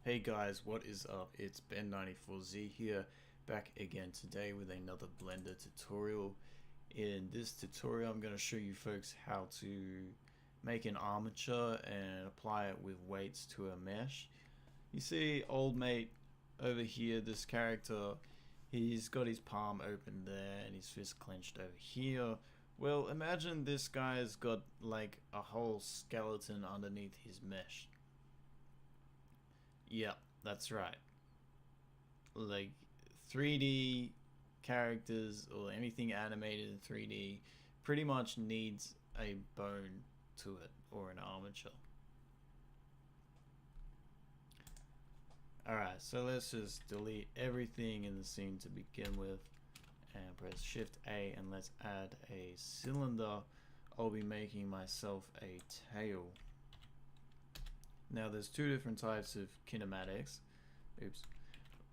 Hey guys, what is up? It's BEN94z here, back again today with another Blender tutorial. In this tutorial I'm going to show you folks how to make an armature and apply it with weights to a mesh. You see old mate over here, this character, he's got his palm open there and his fist clenched over here. Well, imagine this guy's got like a whole skeleton underneath his mesh. Yeah, that's right. Like 3D characters or anything animated in 3D pretty much needs a bone to it or an armature. Alright, so let's just delete everything in the scene to begin with and press Shift A and let's add a cylinder. I'll be making myself a tail. Now there's two different types of kinematics. Oops.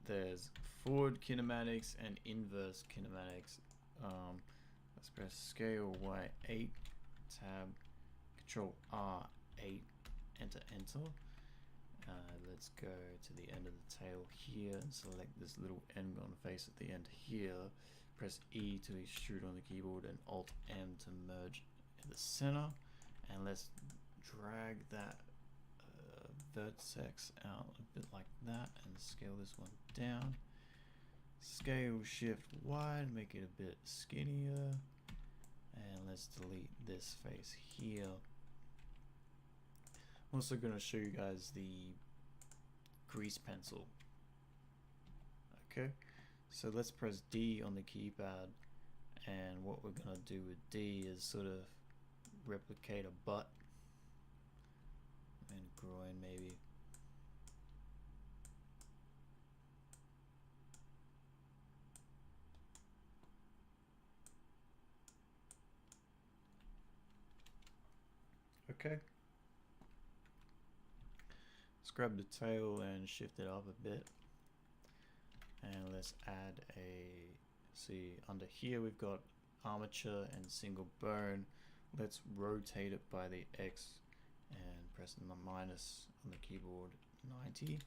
There's forward kinematics and inverse kinematics. Let's press scale Y8, tab, control R8, enter. Let's go to the end of the tail here and select this little end on face at the end here. Press E to extrude on the keyboard and Alt M to merge in the center. And let's drag that vertex out a bit like that and scale this one down. Scale Shift Y to make it a bit skinnier, and let's delete this face here. I'm also going to show you guys the grease pencil. Okay, so let's press D on the keypad, and what we're going to do with D is sort of replicate a butt and groin maybe. Okay. Let's grab the tail and shift it up a bit. And let's add a, see under here we've got armature and single bone. Let's rotate it by the X and press the minus on the keyboard 90.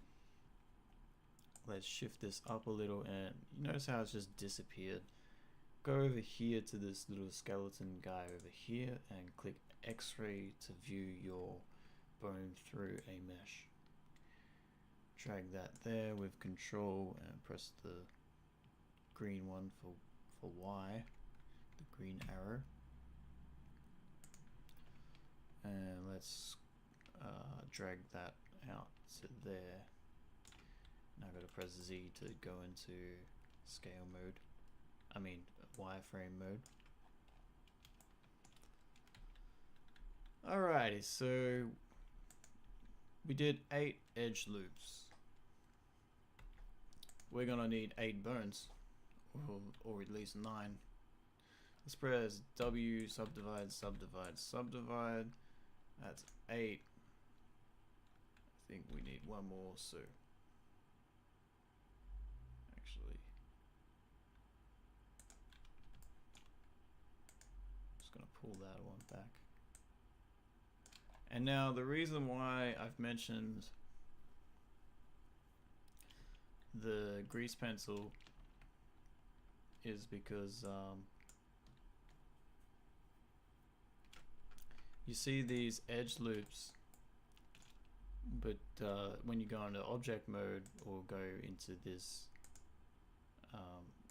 Let's shift this up a little and you notice how it's just disappeared. Go over here to this little skeleton guy over here and click X-ray to view your bone through a mesh. Drag that there with control and press the green one for Y, the green arrow. And let's drag that out to there. Now I've got to press Z to go into scale mode. I mean wireframe mode. Alrighty, so we did 8 edge loops. We're gonna need 8 bones, or at least 9. Let's press W, subdivide. That's 8. I think we need one more, so actually just gonna pull that one back. And now the reason why I've mentioned the grease pencil is because you see these edge loops, but when you go into object mode or go into this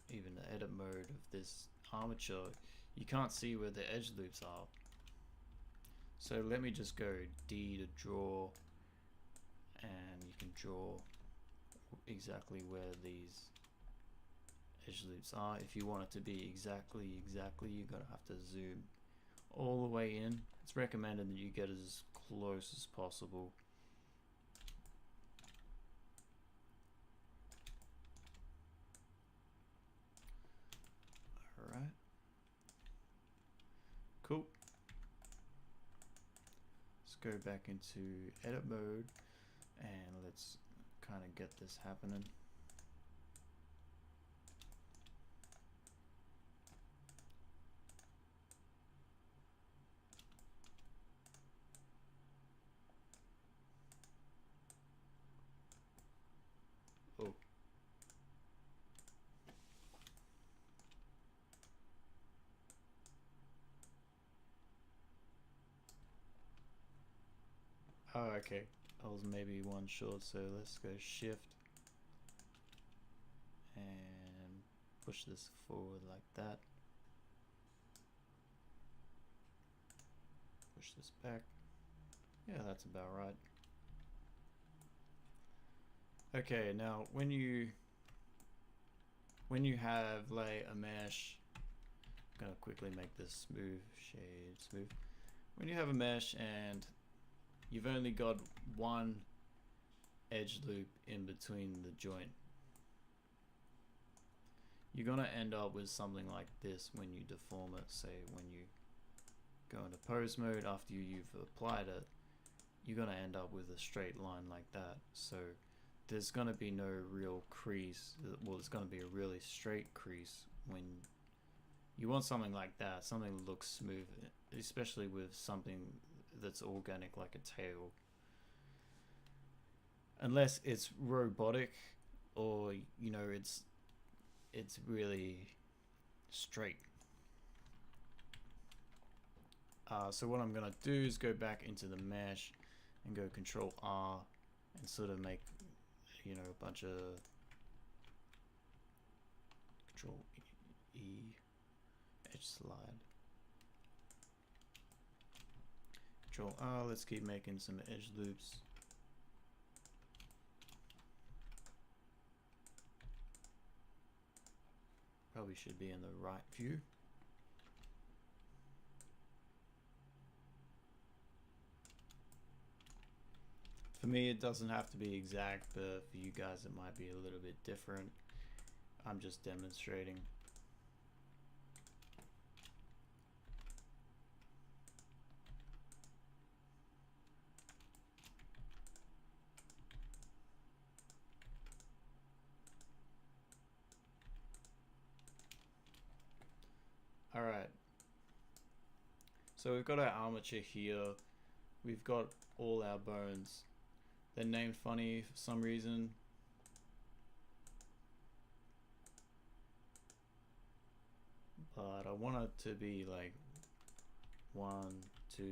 even the edit mode of this armature, you can't see where the edge loops are. So let me just go D to draw, and you can draw exactly where these edge loops are. If you want it to be exactly, you're gonna have to zoom all the way in. It's recommended that you get as close as possible. Alright. Cool. Let's go back into edit mode and let's kind of get this happening. okay, I was maybe one short, so let's go shift and push this forward like that. Push this back. Yeah, that's about right. Okay, now when you have like a mesh, I'm gonna quickly make this smooth, shade smooth. When you have a mesh and you've only got one edge loop in between the joint, you're gonna end up with something like this when you deform it. Say when you go into pose mode after you've applied it, you're gonna end up with a straight line like that. So there's gonna be no real crease. Well, it's gonna be a really straight crease. When you want something like that, something that looks smooth, especially with something that's organic like a tail. Unless it's robotic, or you know, it's really straight. So what I'm gonna do is go back into the mesh and go Control R and sort of make, you know, a bunch of Control E, edge slide. Control R, let's keep making some edge loops. Probably should be in the right view. For me, it doesn't have to be exact, but for you guys, it might be a little bit different. I'm just demonstrating. All right. So we've got our armature here. We've got all our bones. They're named funny for some reason. But I want it to be like 1, 2,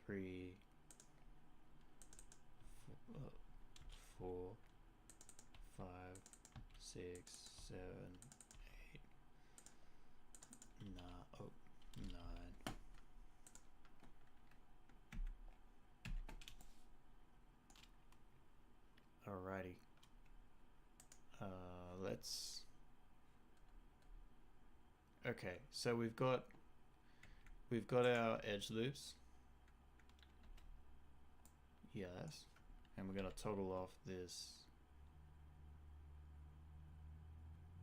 3, 4, 5, 6, 7, 8, 9. Oh, 9. Alrighty. Let's. Okay, so we've got our edge loops. Yes, and we're gonna toggle off this.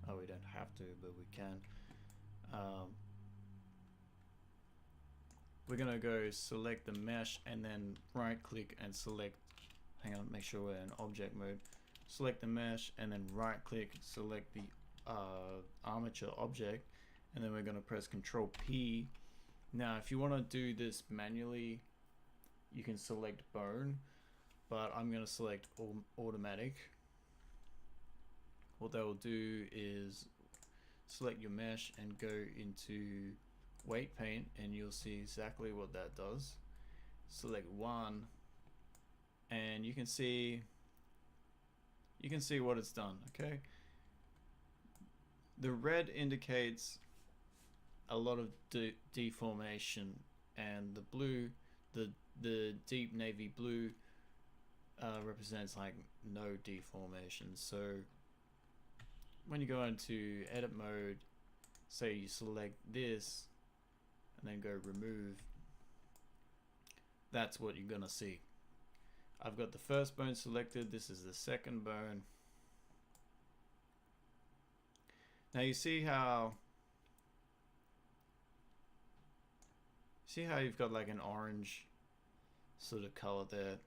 Oh, we don't have to, but we can. We're gonna go select the mesh and then right click and select. Hang on, make sure we're in object mode. Select the mesh and then right click, select the armature object, and then we're going to press Control P. Now if you want to do this manually, you can select bone, but I'm going to select automatic. What that will do is select your mesh and go into weight paint, and you'll see exactly what that does. Select 1 and you can see what it's done. Okay, the red indicates a lot of deformation, and the blue, the deep navy blue, represents like no deformation. So when you go into edit mode, say you select this and then go remove, that's what you're gonna see. I've got the first bone selected, this is the second bone. Now you see how you've got like an orange sort of color there,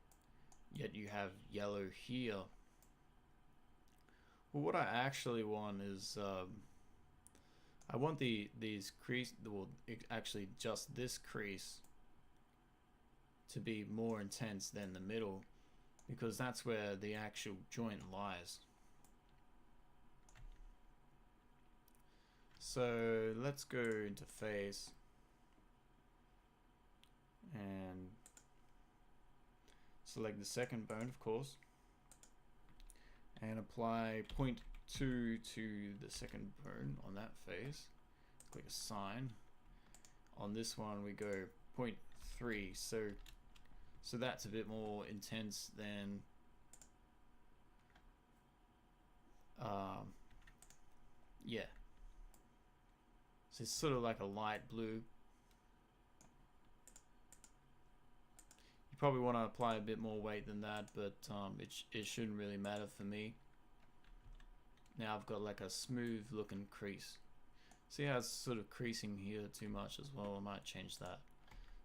yet you have yellow here. Well, what I actually want is I want these crease, well, actually just this crease to be more intense than the middle, because that's where the actual joint lies. So let's go into face and select the second bone, of course, and apply 0.2 to the second bone on that face. Click assign. On this one we go 0.3, so that's a bit more intense than yeah. So it's sort of like a light blue. You probably want to apply a bit more weight than that, but it shouldn't really matter for me. Now I've got like a smooth looking crease. See how it's sort of creasing here too much as well? I might change that.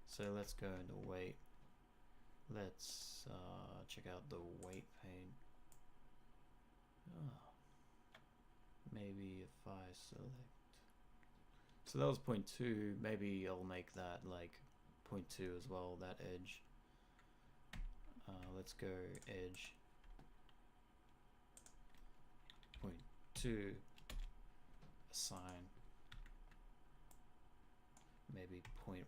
So let's go into weight. Let's check out the weight pane. Oh. Maybe if I select, so that was 0.2, maybe I'll make that like 0.2 as well, that edge. Let's go edge 0.2, assign maybe 0.1,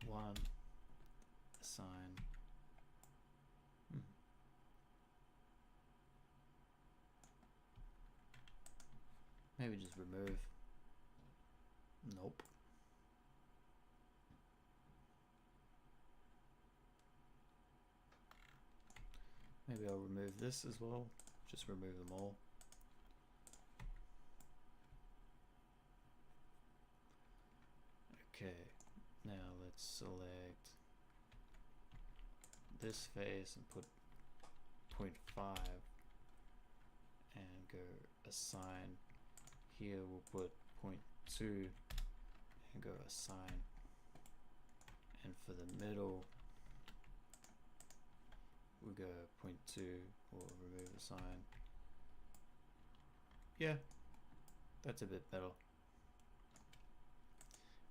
0.1, assign. Maybe just remove. Nope. Maybe I'll remove this as well. Just remove them all. Okay, now let's select this face and put 0.5 and go assign. Here we'll put 0.2 and go assign, and for the middle we'll go 0.2 or remove assign. Yeah, that's a bit better.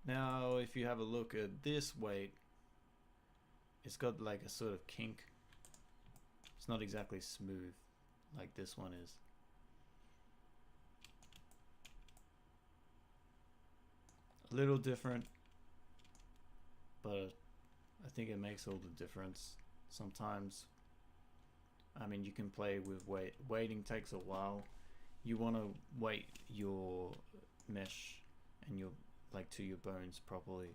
Now if you have a look at this weight, it's got like a sort of kink. It's not exactly smooth like this one is. A little different, but I think it makes all the difference. Sometimes, I mean, you can play with weight. Weighting takes a while. You want to weight your mesh and your to your bones properly.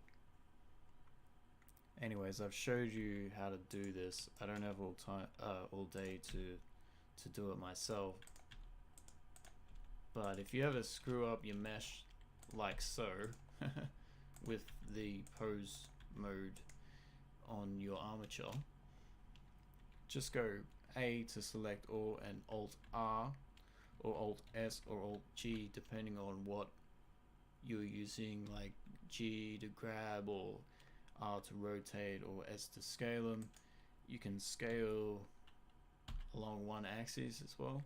Anyways, I've showed you how to do this. I don't have all day to do it myself. But if you ever screw up your mesh like so, with the pose mode on your armature, just go A to select all and Alt R or Alt S or Alt G depending on what you're using, like G to grab or R to rotate or S to scale them. You can scale along one axis as well,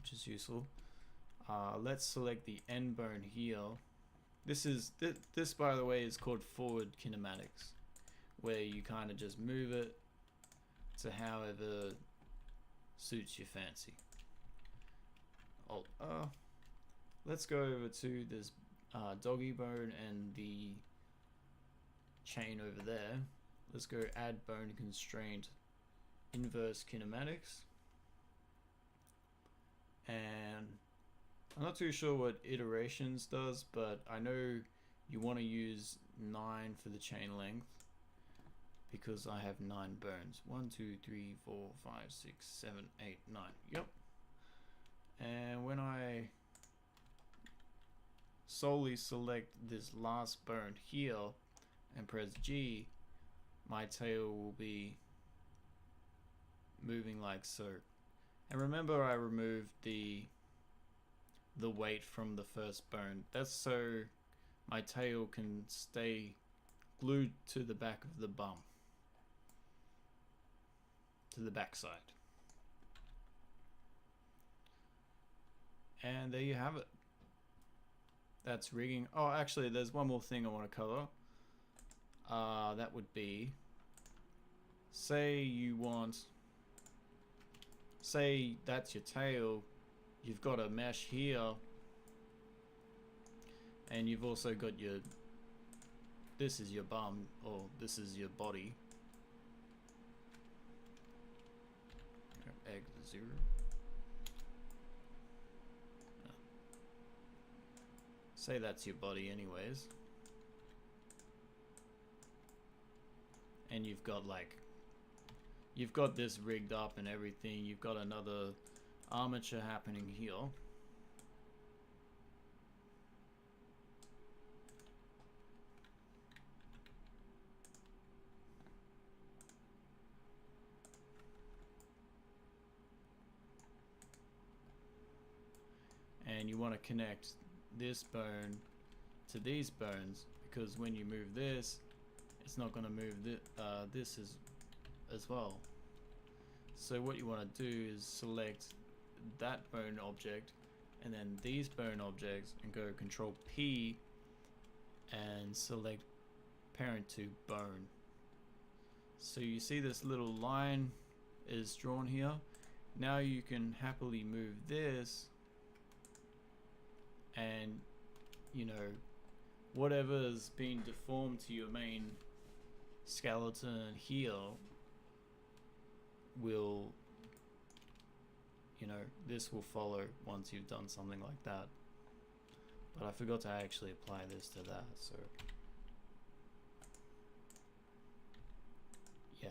which is useful. Let's select the end bone here. This by the way is called forward kinematics, where you kind of just move it to however suits your fancy. Alt let's go over to this doggy bone and the chain over there. Let's go add bone constraint inverse kinematics, and I'm not too sure what iterations does, but I know you want to use 9 for the chain length because I have 9 bones. 1, 2, 3, 4, 5, 6, 7, 8, 9. Yep. And when I solely select this last bone here and press G, my tail will be moving like so. And remember, I removed the weight from the first bone. That's so my tail can stay glued to the back of the bum, to the back side. And there you have it. That's rigging. Oh, actually, there's one more thing I want to cover. That would be, say that's your tail. You've got a mesh here, and you've also got this is your bum, or this is your body. Egg 0. Say that's your body anyways. And you've got this rigged up and everything. You've got another armature happening here. And you want to connect this bone to these bones, because when you move this, it's not going to move this as well. So what you want to do is select that bone object and then these bone objects and go Control P and select parent to bone. So you see this little line is drawn here. Now you can happily move this, and you know, whatever's been deformed to your main skeleton here will, you know, this will follow once you've done something like that. But I forgot to actually apply this to that, so yeah.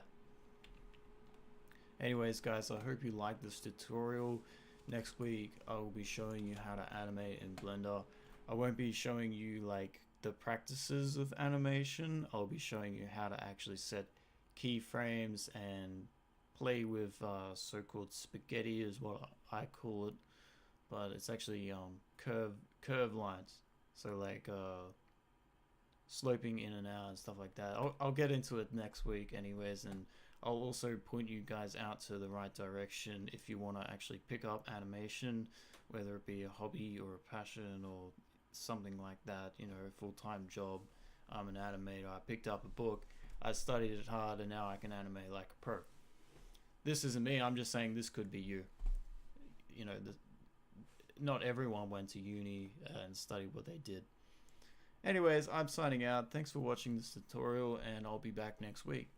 Anyways guys, I hope you liked this tutorial. Next week I will be showing you how to animate in Blender. I won't be showing you like the practices of animation. I'll be showing you how to actually set keyframes and play with so-called spaghetti is what I call it, but it's actually curve lines, so like sloping in and out and stuff like that. I'll get into it next week anyways, and I'll also point you guys out to the right direction if you want to actually pick up animation, whether it be a hobby or a passion or something like that, you know, a full-time job. I'm an animator. I picked up a book, I studied it hard, and now I can animate like a pro. This isn't me, I'm just saying this could be you. You know, not everyone went to uni and studied what they did. Anyways, I'm signing out. Thanks for watching this tutorial, and I'll be back next week.